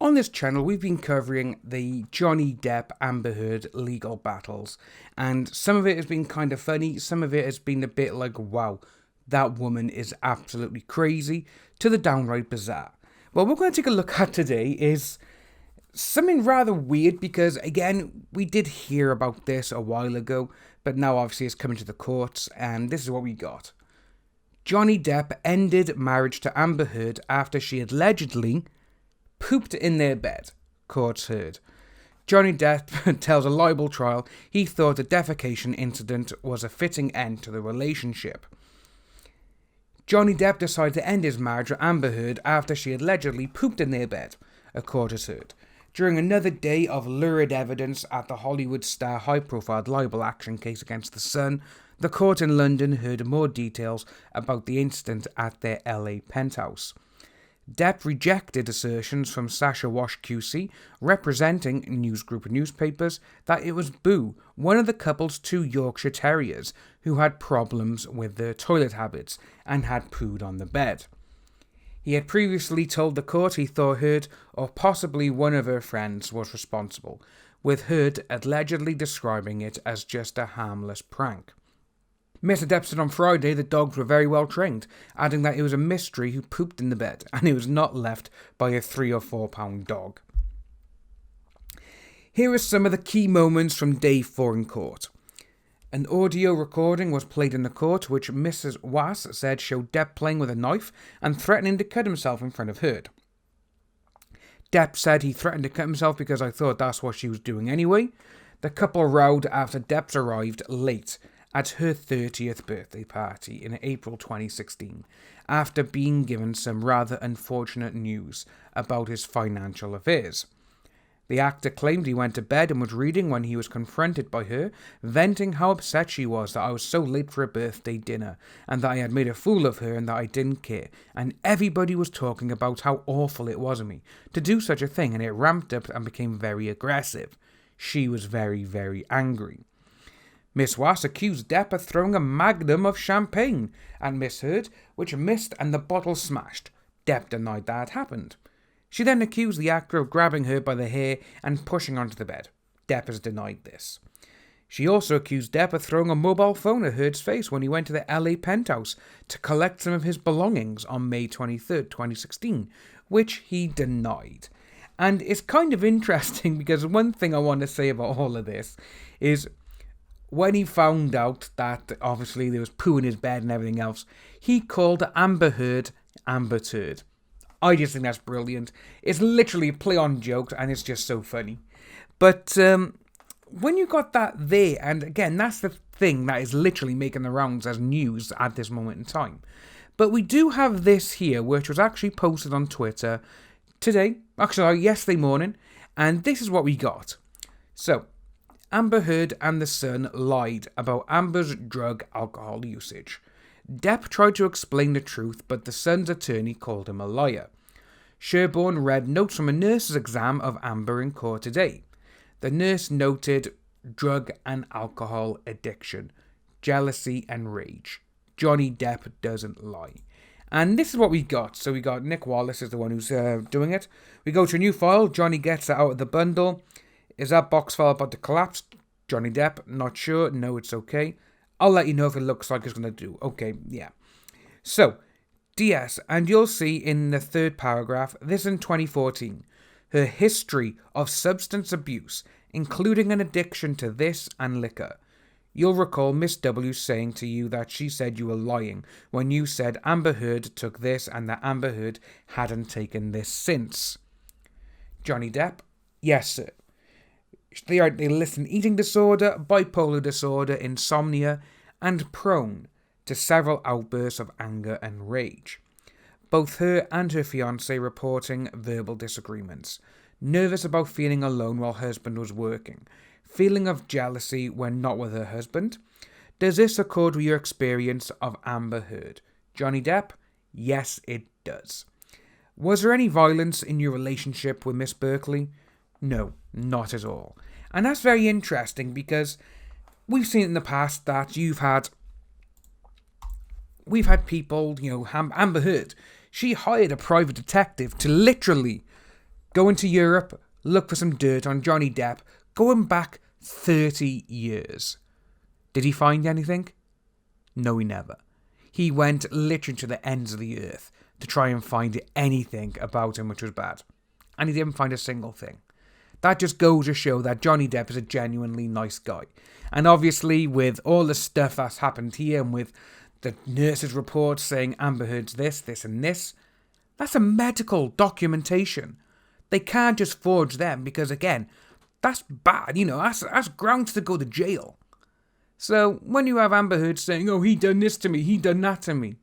On this channel, we've been covering the Johnny Depp Amber Heard legal battles, and some of it has been kind of funny, some of it has been a bit like, wow, that woman is absolutely crazy, to the downright bizarre. What we're going to take a look at today is something rather weird because, again, we did hear about this a while ago, but now obviously it's coming to the courts, and this is what we got. Johnny Depp ended marriage to Amber Heard after she allegedly pooped in their bed, courts heard. Johnny Depp tells a libel trial he thought the defecation incident was a fitting end to the relationship. Johnny Depp decided to end his marriage with Amber Heard after she allegedly pooped in their bed, a court has heard. During another day of lurid evidence at the Hollywood star high-profile libel action case against The Sun, the court in London heard more details about the incident at their LA penthouse. Depp rejected assertions from Sasha Wash QC, representing News Group of Newspapers, that it was Boo, one of the couple's two Yorkshire Terriers, who had problems with their toilet habits and had pooed on the bed. He had previously told the court he thought Heard, or possibly one of her friends, was responsible, with Heard allegedly describing it as just a harmless prank. Mr. Depp said on Friday the dogs were very well trained, adding that it was a mystery who pooped in the bed, and it was not left by a 3 or 4 pound dog. Here are some of the key moments from day 4 in court. An audio recording was played in the court which Mrs. Was said showed Depp playing with a knife and threatening to cut himself in front of Heard. Depp said he threatened to cut himself because I thought that's what she was doing anyway. The couple rowed after Depp arrived late at her 30th birthday party in April 2016, after being given some rather unfortunate news about his financial affairs. The actor claimed he went to bed and was reading when he was confronted by her, venting how upset she was that I was so late for a birthday dinner, and that I had made a fool of her and that I didn't care, and everybody was talking about how awful it was of me to do such a thing, and it ramped up and became very aggressive. She was very, very angry. Miss Was accused Depp of throwing a magnum of champagne at Miss Heard, which missed and the bottle smashed. Depp denied that had happened. She then accused the actor of grabbing her by the hair and pushing onto the bed. Depp has denied this. She also accused Depp of throwing a mobile phone at Heard's face when he went to the LA penthouse to collect some of his belongings on May 23rd, 2016, which he denied. And it's kind of interesting because one thing I want to say about all of this is when he found out that obviously there was poo in his bed and everything else, he called Amber Heard Amber Turd. I just think that's brilliant. It's literally a play on jokes and it's just so funny. But when you got that there, and again, that's the thing that is literally making the rounds as news at this moment in time. But we do have this here, which was actually posted on Twitter today, actually yesterday morning, and this is what we got. So, Amber Heard and The Sun lied about Amber's drug alcohol usage. Depp tried to explain the truth, but The Sun's attorney called him a liar. Sherborne read notes from a nurse's exam of Amber in court today. The nurse noted drug and alcohol addiction, jealousy and rage. Johnny Depp doesn't lie. And this is what we got. So we got Nick Wallace is the one who's doing it. We go to a new file. Johnny gets it out of the bundle. Is that box file about to collapse? Johnny Depp, not sure. No, it's okay. I'll let you know if it looks like it's going to do. Okay, yeah. So, DS, and you'll see in the third paragraph, this in 2014, her history of substance abuse, including an addiction to this and liquor. You'll recall Miss W saying to you that she said you were lying when you said Amber Heard took this and that Amber Heard hadn't taken this since. Johnny Depp, yes, sir. They list an eating disorder, bipolar disorder, insomnia, and prone to several outbursts of anger and rage. Both her and her fiancé reporting verbal disagreements, nervous about feeling alone while husband was working, feeling of jealousy when not with her husband. Does this accord with your experience of Amber Heard? Johnny Depp? Yes, it does. Was there any violence in your relationship with Miss Berkeley? No, not at all. And that's very interesting because we've seen in the past that we've had people, Amber Heard, she hired a private detective to literally Go into Europe, look for some dirt on Johnny Depp, going back 30 years. Did he find anything? No, he never. He went literally to the ends of the earth to try and find anything about him which was bad. And he didn't find a single thing. That just goes to show that Johnny Depp is a genuinely nice guy. And obviously, with all the stuff that's happened here, and with the nurse's reports saying Amber Heard's this, and this, that's a medical documentation. They can't just forge them because, again, that's bad. That's grounds to go to jail. So, when you have Amber Heard saying, oh, he done this to me, he done that to me.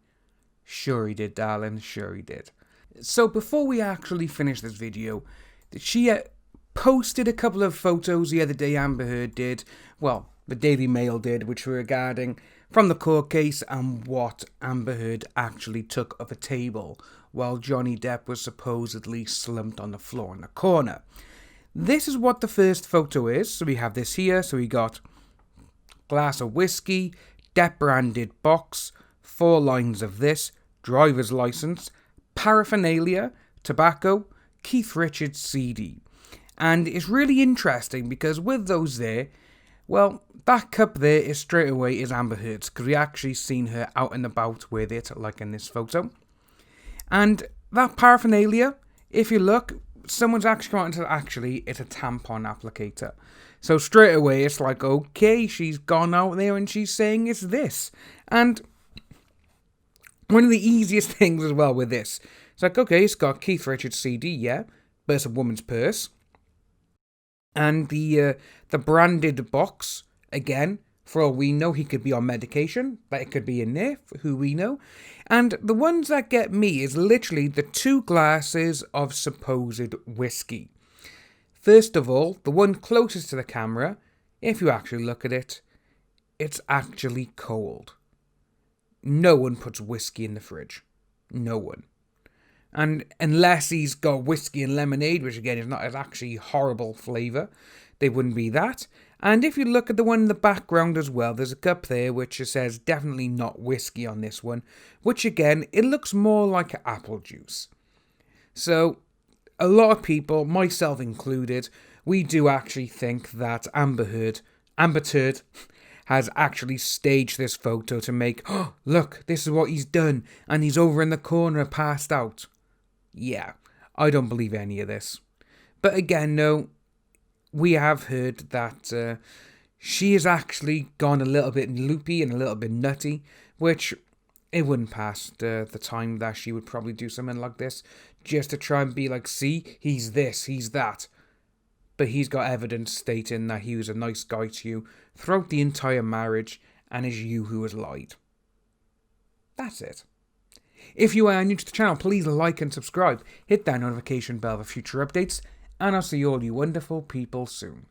Sure he did, darling, sure he did. So, before we actually finish this video, she posted a couple of photos the other day, Amber Heard did. Well, the Daily Mail did, which were regarding from the court case and what Amber Heard actually took of a table while Johnny Depp was supposedly slumped on the floor in the corner. This is what the first photo is. So we have this here. So we got glass of whiskey, Depp branded box, 4 lines of this, driver's license, paraphernalia, tobacco, Keith Richards CD. And it's really interesting because with those there, well, that cup there is straight away is Amber Heard's because we actually seen her out and about with it, like in this photo. And that paraphernalia, if you look, someone's actually wanted to it's a tampon applicator. So straight away it's like, okay, she's gone out there and she's saying it's this. And one of the easiest things as well with this, it's like, okay, it's got Keith Richards CD, yeah, but it's a woman's purse. And the branded box, again, for all we know, he could be on medication, but it could be in there, for who we know. And the ones that get me is literally the 2 glasses of supposed whiskey. First of all, the one closest to the camera, if you actually look at it, it's actually cold. No one puts whiskey in the fridge. No one. And unless he's got whiskey and lemonade, which again is not as actually horrible flavour, they wouldn't be that. And if you look at the one in the background as well, there's a cup there which says definitely not whiskey on this one, which again, it looks more like apple juice. So, a lot of people, myself included, we do actually think that Amber Turd, has actually staged this photo to make, oh, look, this is what he's done, and he's over in the corner passed out. Yeah, I don't believe any of this. But again, no, we have heard that she has actually gone a little bit loopy and a little bit nutty, which it wouldn't pass the time that she would probably do something like this, just to try and be like, see, he's this, he's that. But he's got evidence stating that he was a nice guy to you throughout the entire marriage, and it's you who has lied. That's it. If you are new to the channel, please like and subscribe. Hit that notification bell for future updates, and I'll see all you wonderful people soon.